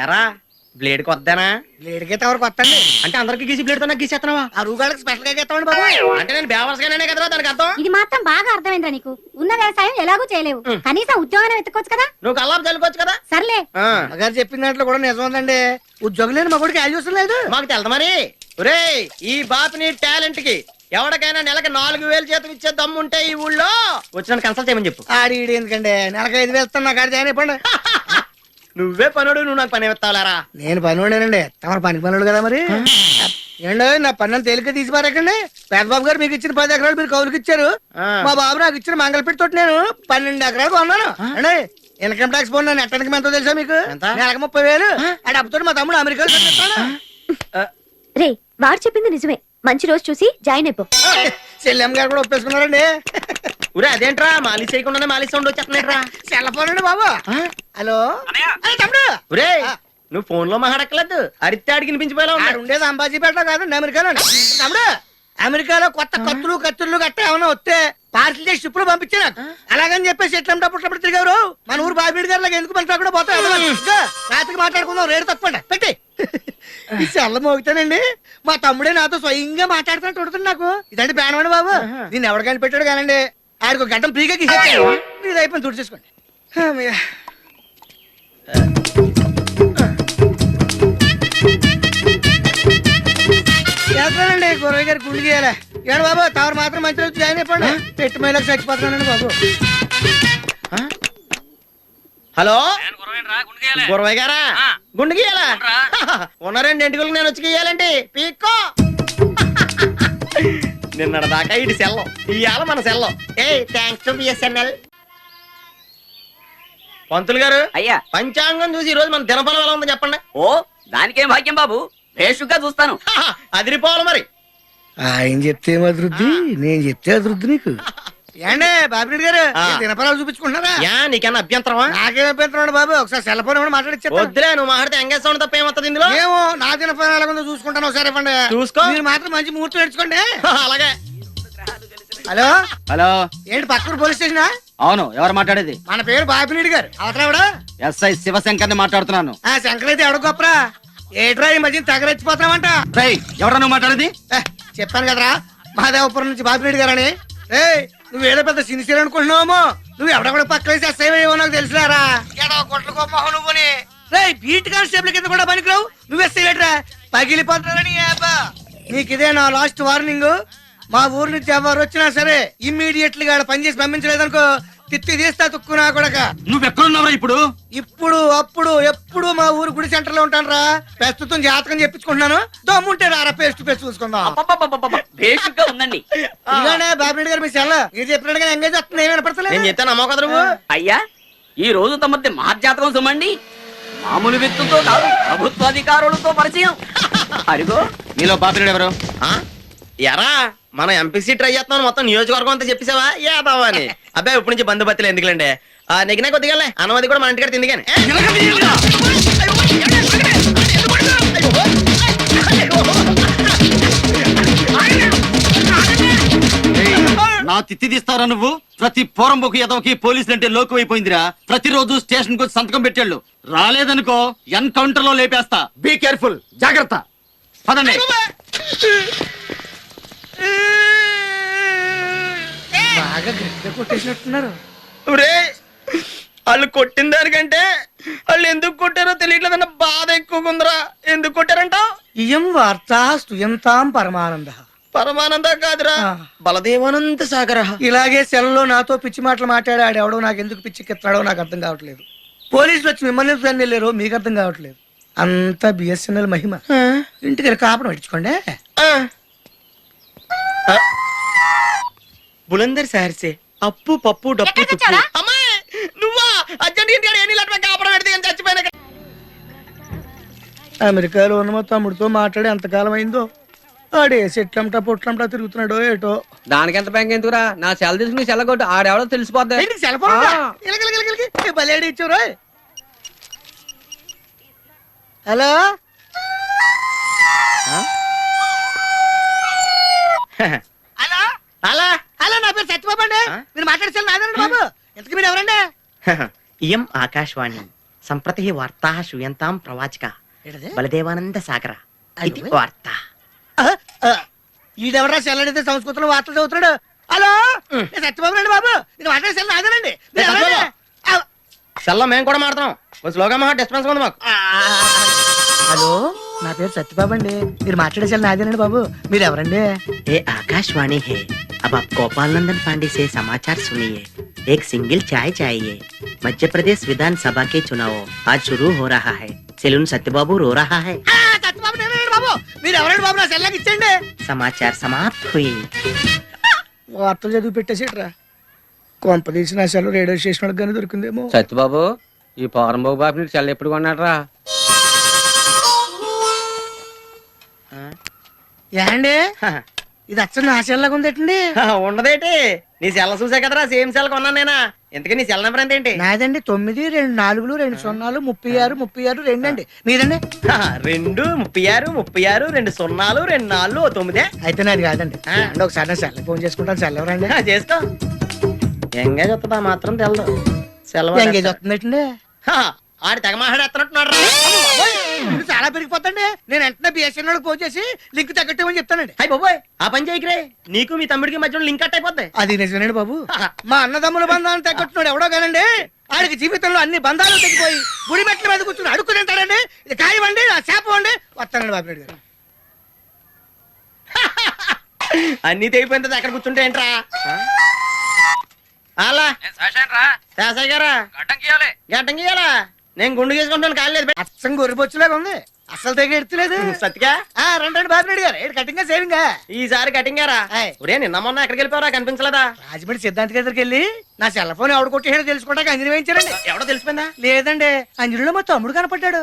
ఎరా blade కొద్దానా? Blade గీత ఎవరికి వస్తండి అంటే అందరికి గీసి బ్లేడ్ తో నాకు గీసేస్తున్నావా? ఆ రూగాళ్ళకి స్పెషల్ గా గీస్తామండి బాబు. అంటే నేను బేవర్స్గానే కదా దానికి అర్థం. ఇది మాత్రం బాగా అర్థమైందిరా నీకు. ఉన్న వ్యవసాయం ఎలాగూ చేయలేవు, కనీసం ఉద్యోగాన్ని వెతుక్కోవచ్చు కదా. నువ్వు కల్లాపు చల్లుకోవచ్చు కదా. సర్లే, గారు చెప్పిన దాంట్లో కూడా నిజం ఉందండి. ఉద్యోగం లేని మా కొడుకు వాల్యూషన్ లేదు. మాకు తెలుసు మరి. ఒరేయ్, ఈ బాపిని టాలెంట్ కి ఎవరికైనా నెలకి 4,000 జీతం ఇచ్చే దమ్ము ఉంటే ఈ ఊళ్ళో వచ్చిన కన్సల్ట్ చేయమని చెప్పు. ఆడి ఈడి ఎందుకండి, నెలకి 5,000 ఇస్తాను. నాకు ఆడి జాయిన్ అయిపోండి. నువ్వే పనుడు, నువ్వు నాకు పని ఎత్తావులారా. నేను పనివాడేనండి, తమ పని పనుడు కదా మరి. ఏంటో నా పన్ను తేలిక తీసి పారకండి. పెద్దబాబు గారు మీకు ఇచ్చిన 10 ఎకరాలు మీరు కౌలుకి ఇచ్చారు. మా బాబు నాకు ఇచ్చిన మంగళపేట తోటి నేను 12 ఎకరాలు కొన్నాను అండి. ఇన్కమ్ ట్యాక్స్ పోను నన్ను ఎట్టడానికి ఎంతో తెలుసా మీకు? నెలకు 30,000. ఆ డబ్బుతో మా తమ్ముడు అమెరికాలో రే వాడు చెప్పింది నిజమే. మంచి రోజు చూసి జాయిన్ అయిపో. చెల్లెమ్మ గారు కూడా ఒప్పేసుకున్నారండి. ఊరే అదేంట్రా మాలి చేయకుండానే మాలి సౌండ్ వచ్చేస్తున్నాయిట్రా. చెల్లపోనండి బాబు. హలో తమ్ముడు. ఒరే నువ్వు ఫోన్ లో మాట్లాడక్కలేదు, అడితే అడిగి వినిపించిపోయేలా ఉండేది అంబాజీపేట కాదండి, అమెరికాలో. తమ్ముడు అమెరికాలో కొత్త కత్తులు గట్ట ఏమైనా వస్తే పార్సల్ చేసి ఇప్పుడు పంపించాను. అలాగని చెప్పేసి ఎట్లప్పుడు తిరిగారు. మన ఊరు బాబీడి గారు లాగా ఎందుకు మనతో కూడా పోతారు. రాత్రికి మాట్లాడుకుందాం, రేటు తప్పండి పెట్టి. ఈ సెల్ల మోగుతానండి. మా తమ్ముడే నాతో స్వయంగా మాట్లాడుతున్నట్టు ఉడుతుంది నాకు. ఇదండి ప్రాణమండి బాబు. దీన్ని ఎవరు కనిపెట్టాడు కానండి. ఆడికి ఒక గంట ఫ్రీగా గీసేస్తాను. ఇది అయిపోయింది, తుడి చేసుకోండి. చేస్తానండి గురవయ్య గారు గుండు చేయాలి. ఏడు బాబు తవరు మాత్రం మంచి రోజు జాయిన్ అయిపోండి. పెట్టి మైలకు చచ్చిపోతున్నానండి బాబు. హలో గురవయ్య గారా? గుండు గీయాలా? ఉన్న 2 ఎంటుకలు నేను వచ్చి గీయాలండి. పీక్కో. నిన్నటి దాకా ఇటు సెల్లం, ఇవాళ మన సెల్లం. ఏ థ్యాంక్స్ టు బిఎస్ఎన్ఎల్. పంతులు గారు అయ్యా, పంచాంగం చూసి ఈ రోజు మన దినఫలం ఎలా ఉందో చెప్పండి. ఓ దానికేం భాగ్యం బాబు, భేషుగ్గా చూస్తాను. అదిరిపోవాలి మరి. ఆయన చెప్తే అభివృద్ధి, నేను చెప్తే అభివృద్ధి నీకు. ఏండే బాబిరెడ్డి గారు దినఫలాలు చూపించుకుంటున్నారా? యా నీకన్నా అభ్యంతరమా? నాకేం అభ్యంతరం బాబు. ఒకసారి సెల్ ఫోన్ కూడా మాట్లాడిచ్చా. వద్దులే, నువ్వు మాట్లాడితే ఎంగేజ్ సౌండ్ తప్ప ఏమవుతుంది ఇందులో? ఏమో నా దినఫలం ఎలా ఉందో చూసుకుంటాను. ఒకసారి ఇవ్వండి. చూసుకో. మీరు మాత్రం మంచి ముహూర్తం నేర్చుకోండి. అలాగే. హలో హలో, ఏంటి పక్కన పోలీస్ స్టేషనా? అవును, ఎవరు మాట్లాడేది? మన పేరు బాపిరెడ్డి గారు. అవతరావిడా? ఎస్ఐ శివశంకర్ని మాట్లాడుతున్నాను. ఆ శంకర్ అయితే ఎవడ గొప్పరా? ఏట్రా ఈ మధ్య తగలెచ్చిపోతున్నావంట. రేయ్, ఎవరా నువ్వు మాట్లాడేది? చెప్పాను కదరా మహాదేవపురం నుంచి బాపిరెడ్డి గారని. రే నువ్వేదో పెద్ద సిన్సియర్ అనుకుంటున్నావేమో. నువ్వు ఎవడ పక్కన ఎస్ఐవో నాకు తెలుసురారా. కొట్ల గొప్ప నువ్వుని. రే బీట్ కానిస్టేబుల్ కింద కూడా పనికిరావు. నువ్వు ఎస్ఐలేట్రా పగిలిపోతున్నారని. నీకు ఇదే నా లాస్ట్ వార్నింగ్. మా ఊరు నుంచి ఎవరు వచ్చినా సరే ఇమ్మీడియట్లీ గా పనిచేసి పంపించలేదనుకో తిత్తి తీస్తా తుక్కునా కొడక. నువ్వెక్కడున్నావురా ఇప్పుడు? ఇప్పుడు అప్పుడు ఎప్పుడు మా ఊరు గుడి సెంటర్ లో ఉంటాను రా. ప్రస్తుతం జాతకం చెప్పించుకుంటున్నాను. దమ్ముంటే రారా పేస్ట్ పేస్ట్ చూసుకుందాం. భేషుగ్గా ఉందండి. ఇలానే బాబిరెడ్డి గారు మీ సెల్ల మీరు చెప్పినట్టుగా ఎంగేజ్ వస్తుంది. ఏమైనా పడతలేదు. నేను చెప్తాను అమ్మో కదా నువ్వు. అయ్యా, ఈ రోజు తమది మహర్జాతకం సుమండి. మామూలు వ్యక్తులతో కాదు, ప్రభుత్వాధికారులతో పరిచయం. అరిగో మీలో బాపిరెడ్డి ఎవరు? ఎరా మనం ఎంపీసీ ట్రై చేస్తున్నాం, మొత్తం నియోజకవర్గం అంతా చెప్పేసావా? ఏ బావా అని. అబ్బాయి ఇప్పటి నుంచి బంధుపత్తులు ఎందుకులేండి. నెగినా కొద్దిగా అన్నమది కూడా మన ఇంటికి తింది కానీ. నా తిత్తి తీస్తారా నువ్వు? ప్రతి పోరంబోకు ఎదవకి పోలీసులు అంటే లోకు అయిపోయిందిరా. ప్రతిరోజు స్టేషన్ కు సంతకం పెట్టాళ్ళు. రాలేదనుకో ఎన్కౌంటర్ లో లేపేస్తా. బీ కేర్ఫుల్, జాగ్రత్త. పదండి. బాగా గట్టిగా కొట్టేసినట్టున్నారు. వాళ్ళు కొట్టిన దానికంటే వాళ్ళు ఎందుకు కొట్టారో తెలియట్లేదన్న బాధ ఎక్కువగా ఉందిరా. ఎందుకు కొట్టారంటావు? ఇయం వార్తా స్తుయంతాం పరమానంద. పరమానంద కాదురా, బలదేవానంద సాగర. ఇలాగే సెల్లో నాతో పిచ్చి మాటలు మాట్లాడాడు ఎవడో. నాకు ఎందుకు పిచ్చికెత్తాడో నాకు అర్థం కావట్లేదు. పోలీసులు వచ్చి మిమ్మల్ని వెళ్ళారు, మీకు అర్థం కావట్లేదు. అంతా బిఎస్ఎన్ఎల్ మహిమ. ఇంటికి కాపడం పెట్టించుకోండి. బులందర్ సార్సే అప్పు పప్పు డప్పు తుప్పు. అమ్మాయి నువ్వా? అర్జెంట్ కాపడం పెడితే చచ్చిపోయిన. అమెరికాలో ఉన్న మా తమ్ముడితో మాట్లాడి ఎంతకాలం అయిందో. ఆడే సెట్లంటా పొట్లంటా తిరుగుతున్నాడో ఏటో. దానికి ఎంత బ్యాంక్ ఎందుకురా? నా సెల్ తీసుకుని సెల్లగొట్టు, ఆడెవడో తెలిసిపోద్ది. బలేడి ఇచ్చారు. హలో అలా హలో, నా పేరు సత్యబాబు అండి. మీరు మాట్లాడేసారు నాదండి బాబు. ఎంతకు మీరు ఎవరండి? ఇయం ఆకాశవాణి. సంప్రతి వార్తా శ్రూయంతాం ప్రవాచక ఏంటది? బలదేవానంద సాగర ఇది అయ్యో. వార్త. ఈడెవరా సెల్లడితే సంస్కృతంలో వార్తలు చదువుతున్నాడు. హలో నేను సత్యబాబు రండి బాబు, ఇది వాటర్ సెల్ నాదేనండి. మీరు ఎవరండి? సెల్లో మేము కూడా మాడుతున్నాం, కొంచెం స్లోగా మా డిస్టర్బెన్స్ ఉంది మాకు. హలో, నా పేరు సత్యబాబు అండి. మీరు మాట్లాడే సెల్ నాదేనండి బాబు. మీరు ఎవరండి? ये आकाशवाणी है। अब आप गोपाल नंदन पांडे से समाचार सुनिए। एक सिंगल चाय चाहिए। मध्य प्रदेश विधानसभा के चुनाव आज शुरू हो रहा है। सेलून सत्यबाबू रो रहा है। ఆ, సత్యబాబు నేనండి బాబు. మీరు ఎవరండి బాబు? నా సెల్ నాకు ఇచ్చండి. समाचार समाप्त हुई। వార్తలు చదివి పెట్టేసేట్రా. కొంప తీసి నా సెల్ రేడియో స్టేషన్ వాళ్ళకి కానీ దొరికిందేమో. సత్యబాబు ఈ పోరంబాబు బాబు నీకు చెల్ల ఎప్పుడు కొన్నాడరా? ఏండి ఇది అచ్చం నా సెల్ లాగా ఉందేటండి. ఉండదేటి, నీ సెల్ చూసా కదరా, సేమ్ సెల్ కొన్నాను నేనా. ఇంతకీ నీ సెల్ నెంబర్ ఎంతేంటి? నాదండి 9 2 4 2 0 36 36 2 అండి. మీదండి? 2 36 36 2 0 2 4 9. అయితే నాది కాదండి. అంటే ఒకసారి నా సెల్ ఫోన్ చేసుకుంటాను. సెల్ ఎవరండి? చేసుకో. ఎంగేజ్ వస్తుందా మాత్రం తెలదు. సెలవు ఎంగేజ్ వస్తుందండి. ఆడి తెగ మాట్లాడేస్తున్నట్టున్నాడు. ఇప్పుడు చాలా పెరిగిపోతండి. నేను వెంటనే బిఎస్ఎన్ఎల్ ఫోన్ చేసి లింక్ తగ్గట్టమని చెప్తానండి. అయ్యి బాబోయ్, ఆ పని చేయకరే, నీకు మీ తమ్ముడికి మధ్యలో లింక్ కట్ అయిపోద్ది. అది నిజమేనండి బాబు. మా అన్నదమ్ముల బంధాలను తగ్గట్టున్నాడు ఎవడో కానండి. ఆడికి జీవితంలో అన్ని బంధాలు తగ్గిపోయి గుడి మెట్ల మీద కూర్చుని అడుక్కు తింటాడండి. ఇది కాయవండి, నా చేప అండి. వస్తానండి బాబు గారు. అన్ని తెగిపోయిన తర్వాత ఎక్కడ కూర్చుంటే ఏంట్రా? అలా శాసయ్య గారా, గడ్డం గీయాలా? నేను గుండు గీసుకుంటాను, కాలు లేదు. అచ్చం గొర్రెబొచ్చులాగా ఉంది. అసలు తెగ ఎడుతులేదు. సత్తిగా రండి బాబు నాయుడు గారు. ఏడు కటింగ్ సేవింగ్. ఈసారి కటింగ్ గారా? ఆయ్. ఒరే నిన్న మొన్న ఎక్కడికి వెళ్ళిపోరా, కనిపించలేదా? రాజమండ్రి సిద్ధాంత్ దగ్గరికి వెళ్ళి నా సెల్ ఫోన్ ఎవడు కొట్టేసాడో తెలుసుకోవడానికి అంజని వేయించారండి. ఎవడో తెలిసిపోయిందా? లేదండి, అంజలిలో మా తమ్ముడు కనపడ్డాడు.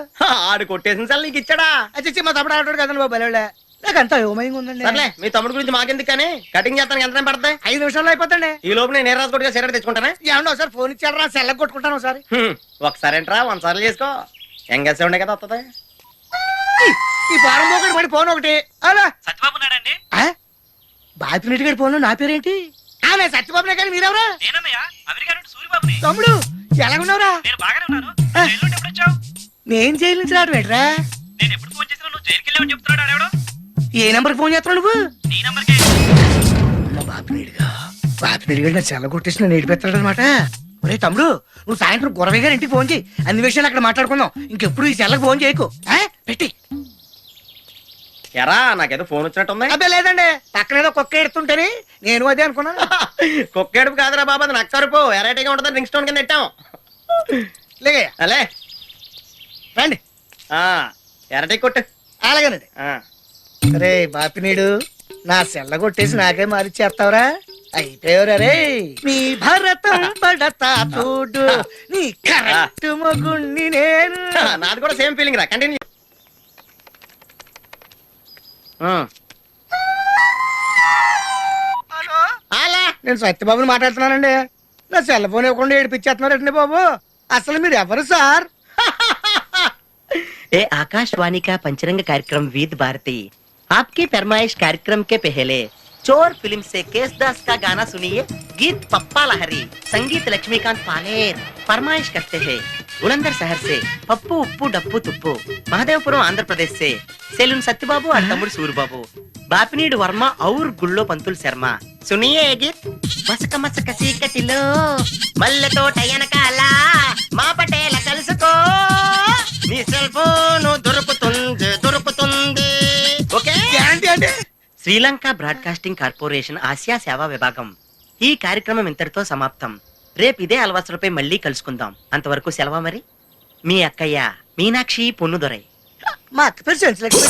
ఆడు కొట్టేసిన సార్ నీకు ఇచ్చాడా? అచ్చి మా తమ్ముడు ఆడాడు కదండి బాబు. బలవాళ్ళ నాకు అంత అయోమయంగా ఉందండి. సర్లే, మీ తమ్ముడు గురించి మాకెందుకు కానీ, కటింగ్ చేస్తాను ఎంత టైం పడతాయి? 5 నిమిషాల్లో అయిపోతండి. ఈ లోపు నేను నేరాజు కొట్టుగా సిగరెట్ తెచ్చుకుంటానే. ఏమన్నా ఒకసారి ఫోన్ ఇచ్చాడు రా, సెల్ కొట్టుకుంటాను ఒకసారి. ఒకసారి ఏంట్రా, 100 సార్లు చేసుకో. ఎంగేసే ఉండే కదా వస్తుంది. ఈ ఫారం ఒకటి పడి ఫోన్ ఒకటి. అలా సత్యబాబు నాయుడండి. బాపినెట్టి గడి ఫోన్ నా పేరేంటి? నేను సత్యబాబునే కానీ మీరెవరా? నేనన్నయ్య, అమెరికా నుండి సూరిబాబుని. తమ్ముడు ఎలాగున్నావురా? నేను బాగానే ఉన్నాను. జైలు నుండి ఎప్పుడు వచ్చావు? నేను జైలు నుంచి రావడం ఏంట్రా? నేను ఎప్పుడు ఫోన్ చేసినా నువ్వు జైలుకి వెళ్ళావని చెప్తున్నాడు ఆడెవడో. ఏ నెంబర్ ఫోన్ చేస్తున్నావు నువ్వు? నీ నంబర్కే. బాపినెట్టి గడి నా సెల్ల కొట్టేసి నన్ను ఏడిపెత్తాడు అనమాట. ఒరే తమ్ముడు, నువ్వు సాయంత్రం గురవయ్య గారి ఇంటికి ఫోన్ చేయి. అన్ని విషయాలు అక్కడ మాట్లాడుకుందాం. ఇంకెప్పుడు ఈ సెల్లకు ఫోన్ చేయకు. పెట్టి. ఎరా, నాకేదో ఫోన్ వచ్చినట్టుంది. అబ్బే లేదండి, పక్కన ఏదో కుక్క ఎడుతుంటేనే నేను అదే అనుకున్నాను. కుక్కేడుపు కాదురా బాబా, అది నక్కరుపు. ఎరైటీగా ఉంటుంది, రింగ్ స్టోన్ కింద పెట్టాం. లేగయ్యా అలే రండి. ఎరటీ కొట్టు. అలాగేనండి. రే బాపినీడు, నా సెల్ల కొట్టేసి నాకే మారిచ్చేస్తావురా? అయిపోయావురా రే. నీ భరతం పడతా చూడు, నీ కరెక్ట్ మొగుణ్ణి నేను. నాది కూడా సేమ్ ఫీలింగ్ రా, కంటిన్యూ. అలా నేను సత్యబాబుని మాట్లాడుతున్నానండి. నా సెల్ ఫోన్ ఇవ్వకుండా ఏడిపించేస్తున్నారండి బాబు. అసలు మీరు ఎవరు సార్? ए आकाशवाणी का पंचरंग कार्यक्रम विद भारती आपकी फरमाइश कार्यक्रम के पहले चोर फिल्म से केसदास का गाना सुनिए। गीत पप्पा लहरी, संगीत लक्ष्मीकांत पालेर। फरमाइश करते हैं बुलंदर शहर से पप्पू उप्पू डप्पू तुप्पू, महादेवपुरम आंध्र प्रदेश से सेलून सत्यबाबू और तमुड़ सूरबाबू, बापिनीड वर्मा और गुल्लो पंतुल शर्मा। सुनिए ये गीत। मसक मसक सीकटिलो मल्ले तोट ఎనకాల మా పటేల కలుసుకో, నీ సెల్ ఫోన్ దొరుకుతుంది. ఓకే. గ్యారంటీ అండి. శ్రీలంక బ్రాడ్కాస్టింగ్ కార్పొరేషన్ ఆసియా సేవా విభాగం. ఈ కార్యక్రమం ఇంతటితో సమాప్తం. రేపు ఇదే అలవాసులపై మళ్ళీ కలుసుకుందాం. అంతవరకు సెలవు మరి. మీ అక్కయ్య మీనాక్షి పొన్నుదొరై. మా అక్క పేరు సెన్స్లెక్కి.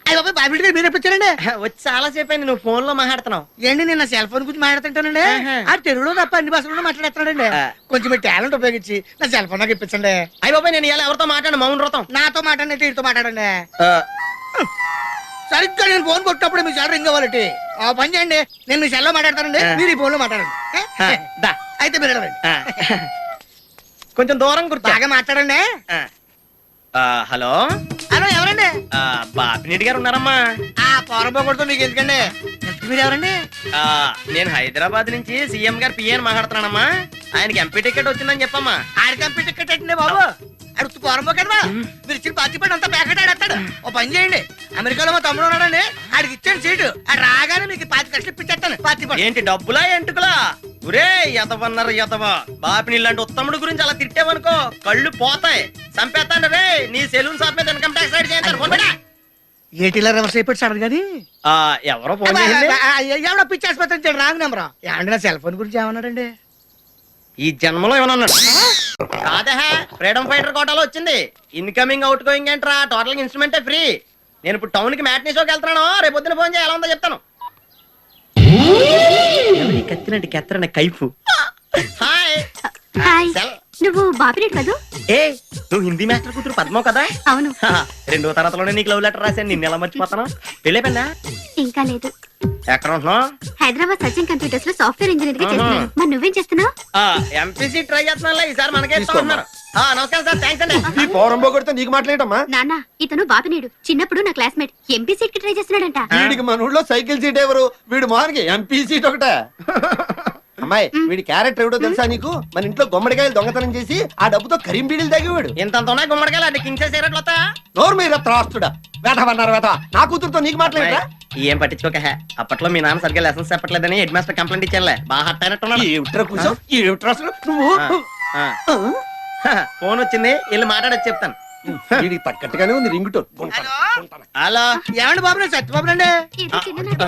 అయ్య బాబు, బాబు గారు మీరు ఎప్పుడండి? వచ్చి చాలా సేపు అయింది, నువ్వు ఫోన్ లో మాట్లాడుతున్నావు. ఏంటి నేను నా సెల్ ఫోన్ గురించి మాట్లాడుతుంటానండి. ఆ తెలుగులో తప్ప అన్ని భాషల్లో మాట్లాడుతున్నాడండి. కొంచెం మీ టాలెంట్ ఉపయోగించి నా సెల్ ఫోన్ నాకు ఇప్పించండి. అయ్య బాబాయ్, నేను ఇలా ఎవరితో మాట్లాడు, మౌన్ వ్రతం. నాతో మాట్లాడండి, వీటితో మాట్లాడండి. సరిగ్గా నేను ఫోన్ కొట్టినప్పుడు మీ సెల్ రింగ్ అవ్వాలంటే ఆ పని చేయండి. నేను మీ సెల్లో మాట్లాడతానండి, మీరు ఈ ఫోన్ లో మాట్లాడండి. దా. అయితే మీరు వెళ్ళండి. కొంచెం దూరం కూర్చో. బాగా మాట్లాడండి. హలో, హలో ఎవరండి? బాపినీటి గారు ఉన్నారమ్మా? ఆ పోరపోకూడదు మీకు ఎందుకండి మీరు ఎవరండి నేను హైదరాబాద్ నుంచి సీఎం గారు పిఏ మాట్లాడుతున్నానమ్మా. ఆయనకి ఎంపీ టికెట్ వచ్చిందని చెప్పమ్మా. ఆడికి ఎంపీ టికెట్ అండి బాబు అడుగుతూ పోరపో కదా మీరు ఇచ్చిన పార్టీ పడి అంతా ప్యాకెట్ ఆడేస్తాడు. ఓ పని చేయండి, అమెరికాలో మా తమ్ముడు ఉన్నాడండి, ఆడికి ఇచ్చాను సీటు. ఆడు రాగానే మీకు 5 లక్షలు ఇప్పించేస్తాను పార్టీ పడి. ఏంటి డబ్బులా ఎంటుకులా? ఒరే ఎదవన్నారు ఎదవ. బాపిని ఇలాంటి ఉత్తముడు గురించి అలా తిట్టావనుకో కళ్ళు పోతాయి. చంపేస్తాను రే. నీ సెలూన్ షాప్ మీద ఇన్కమ్ ట్యాక్స్ రైడ్ చేయండి. ఏటీలో రివర్స్ అయిపోయి సార్ కానీ ఎవరో ఫోన్ చేసింది. ఎవడో పిచ్చి ఆసుపత్రి ఇచ్చాడు రాంగ్ నెంబర్. ఏమండి నా సెల్ ఫోన్ గురించి ఏమన్నాడండి? ఈ జన్మలో ఏమన్నా కాదా? ఫ్రీడమ్ ఫైటర్ కోటాలో వచ్చింది. ఇన్కమింగ్ అవుట్ గోయింగ్ ఏంట్రా, టోటల్ ఇన్స్ట్రుమెంటే ఫ్రీ. నేను ఇప్పుడు టౌన్ కి మ్యాట్నీ షోకి వెళ్తున్నాను. రేపు పొద్దున ఫోన్ చేయి, ఎలా ఉందో చెప్తాను. కత్తినంటే కెత్తరండి కైఫ్. హాయ్ హాయ్ సెల్. నువ్వు బాపిరెడ్డి కదూ? ఏ నువ్వు హిందీ మాస్టర్ కూతురు పద్మో కదా? అవును. 2వ తరగతిలోనే నీకు లవ్ లెటర్ రాశాను. నిన్ను ఎలా మర్చిపోతాను? పెళ్ళైపోయిందా? ఇంకా లేదు. ఎక్కడ ఉంటున్నావు? హైదరాబాద్ సచిన్ కంప్యూటర్స్ లో సాఫ్ట్వేర్ ఇంజనీర్ గా చేస్తున్నాను. మరి నువ్వేం చేస్తున్నావు? ఎంపీసీ ట్రై చేస్తున్నా. ఈసారి మనకే ఉన్నారు. నమస్కారం సార్, థ్యాంక్స్ అండి. ఈ పోరంబో కొడితే నీకు మాట్లాడమ్మా. నాన్న ఇతను బాపినేడు, చిన్నప్పుడు నా క్లాస్మేట్. ఎంపీ సీట్ కి ట్రై చేస్తున్నాడంట. వీడికి మన ఊళ్ళో సైకిల్ సీట్ ఎవరు? వీడు మోహన్కి ఎంపీ సీట్ ఒకటే. అమ్మాయి వీడి క్యారెక్టర్ ఎవడో తెలుసా నీకు? మన ఇంట్లో గుమ్మడికాయలు దొంగతనం చేసి ఆ డబ్బుతో కరీం బీడీలు తాగేవాడు. ఇంతంతోనే గుమ్మడికాయలు అంటే కింగ్ చేసేటట్లు వస్తా. నోరు మీద త్రాస్తుడా వేటవన్నారు వేట. నా కూతురుతో నీకు మాట్లాడరా? ఏం పట్టించుకోక. అప్పట్లో మీ నాన్న సరిగ్గా లెసన్స్ చెప్పట్లేదని హెడ్ మాస్టర్ కంప్లైంట్ ఇచ్చానులే. బాగా హట్ అయినట్టున్నాడు. ఏమిట్రా కూర్చో, ఏమిట్రా అసలు నువ్వు? ఫోన్ వచ్చింది, వెళ్ళి మాట్లాడొచ్చి చెప్తాను. వీడికి తగ్గట్టుగానే ఉంది రింగ్ టోన్. హలో ఏమండి బాబు నేను సత్యబాబు అండి. ఇది చిన్ననాటి.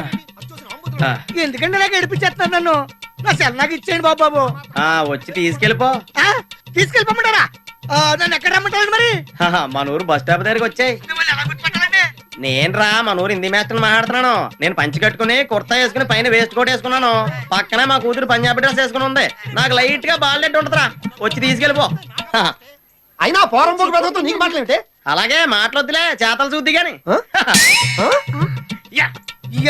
ఎందుకంటే నాకు ఏడిపించేస్తున్నారు నన్ను. నా సెల్ నాకు ఇచ్చేయండి బాబు బాబు. వచ్చి తీసుకెళ్ళిపో. తీసుకెళ్ళిపోమంటారా? నన్ను ఎక్కడ రమ్మంటారండి మరి? మన ఊరు బస్ స్టాప్ దగ్గరికి వచ్చాయి. మిమ్మల్ని ఎలా గుర్తుపట్టాలండి? నేను రా మన ఊరు హిందీ మాస్టర్ మాట్లాడుతున్నాను. నేను పంచి కట్టుకుని కుర్తా వేసుకుని పైన వేస్ట్ కోట్ వేసుకున్నాను. పక్కనే మా కూతురు పంజాబీ డ్రెస్ వేసుకుని ఉంది. నాకు లైట్ గా బాల్లెట్ ఉంటదిరా. వచ్చి తీసుకెళ్ళిపో. అయినా పోరంబోకు పెద్దతో నీకు మాట్లాడితే అలాగే మాట్లాడుతులే, చేతలు చూద్ది గాని.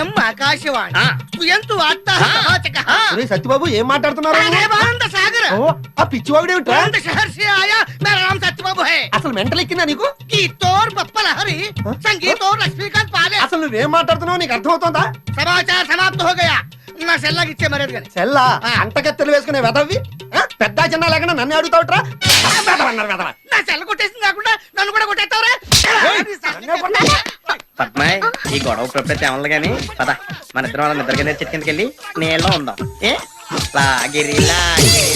ఎం ఆకాశవాణి సుయంతు వార్తా సమాచకః. సత్యబాబు ఏం మాట్లాడుతున్నారు? అరే ఆనంద సాగర్. ఆ పిచ్చివాగుడేమిట్రా? आनंद शहर से आया, मेरा नाम सत्यबाबू है. అసలు మెంటల్ ఎక్కిందా నీకు? गीत और पप्पा लहरी, संगीत और लक्ष्मीकांत पाले. అసలు నువ్వేం మాట్లాడుతున్నావు నీకు అర్థమవుతుందా? समाचार समाप्त हो गया. నా సెల్లాకి ఇచ్చే మర్యాద కానీ. సెల్లా అంటకత్తెలు వేసుకునే వెదవి పెద్ద చిన్న లేకుండా నన్ను అడుగుతావుట్రా? నా సెల్ల కొట్టేసింది కాకుండా నన్ను కూడా కొట్టేస్తావురా? పద్మాయ్ ఈ గొడవ ప్రొప్పే తేమలు గాని పద మన ఇద్దరం వాళ్ళ నిద్రగా చెట్టు కిందకి వెళ్ళి నీళ్ళలో ఉందాం. ఏ లాగిరి లాగిరి